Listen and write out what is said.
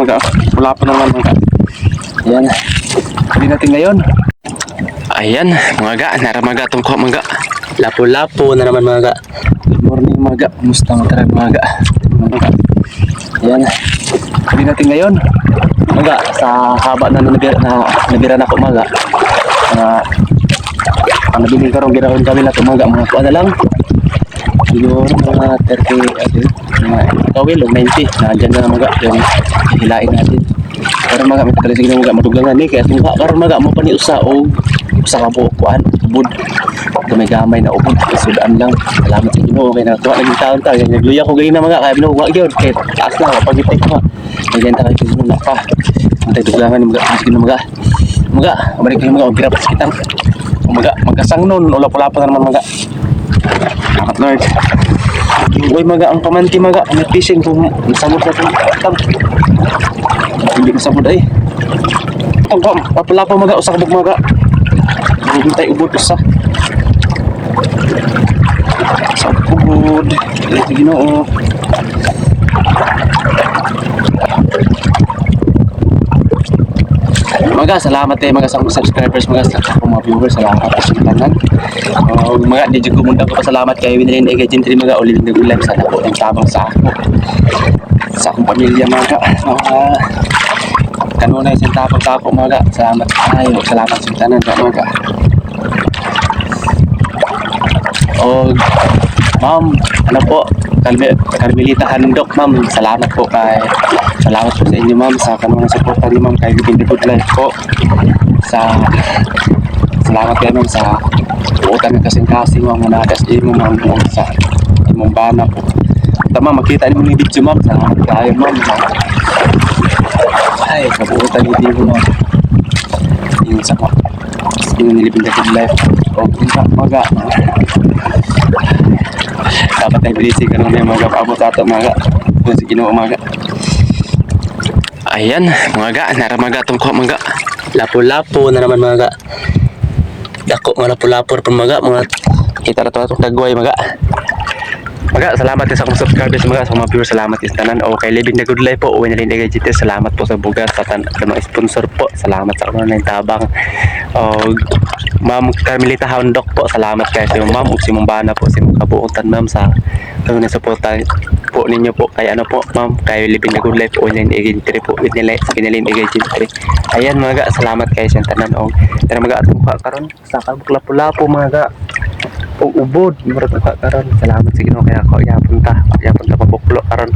mga. Wala pa naman mga. Ayan. Hindi natin ngayon. Ayan mga ga. Naramaga itong ko mga. Lapo-lapo na naman mga ga. Good morning mga ga. Kumusta mga tarang mga ga. Ayan. Hindi natin ngayon. Mga sa haba na nabiran ako mga. Ang nabiling karong ginawin kami na ito mga. Mga kuha na lang. Siguro mga 30 mga kawil o 90 nandyan na mga yung hilain natin pero mga may tagalisig na mga maduglangan ni kaya itong karon mga mo pa ni usa o usa ka bukuan ubod gamay-gamay na ubod isudaan lang salamat sa Ginoo kay natuwa naging taon ta kaya nagluya ko ganina mga kaya binuwa gyud kay taas na pagitik ko ganyan ta kay Ginoo na pa antay duglangan ni mga sige mga balik kayo mga grab kitang mga magkasangnon wala pala pa naman mga salamat Lord. Uy maga ang pamanti maga ang fishing kung samot na itong hindi ko samot ay itong papala pa maga usa kabog maga hintay ubod usa sa ubod ito Ginoo mga salamat mga sa subscribers mga sa mga viewers salamat sa tanan mga di jud ko mundang ko pasalamat kay Winrin Agent mga ulit nag-live sana po ang tabang sa ako sa akong pamilya mga kanunay sa tabang sa ako mga salamat kayo salamat sa tanan mga ma'am ano po Carmelita Handok ma'am salamat po salamat po sa inyo ma'am sa kanunang suporta niyo ma'am kay Winrin Good Life po salamat kayo ma'am sa uutang ng kasing-kasing ma'am managas mo ma'am sa imong bana po tama makita niyo yung video ma'am salamat kayo ma'am ay kabuutan niyo mo ma'am yung sa yung nilibing na Good Life o mga dapat tayo bilisig ka nung may mga paabot ato mga kung sa Ginoo mga ayan mga naramaga itong ko mga lapo-lapo na naman mga dako mga lapo-lapo mga kita na ito itong dagway mga salamat din sa akong subscribers mga sa mga viewers salamat din sa tanan o kay Living the Good Life po uwi na rin Agent salamat po sa bugas sa mga sponsor po salamat sa kanunay tabang Ma'am Carmelita Handok po salamat kayo sa ma'am ug si mong bana po si mong kabuutan ma'am sa kanunay suporta po ninyo po kay ano po ma'am kay Living the Good Life po uwi na rin Agent po with nila Pinalin Agent ayan mga salamat kayo sa tanan o pero mga atong karon sa kabuk-lapo mga ubod murag ka karon salamat sa Ginoo kaya ako yapon ta pabuklo karon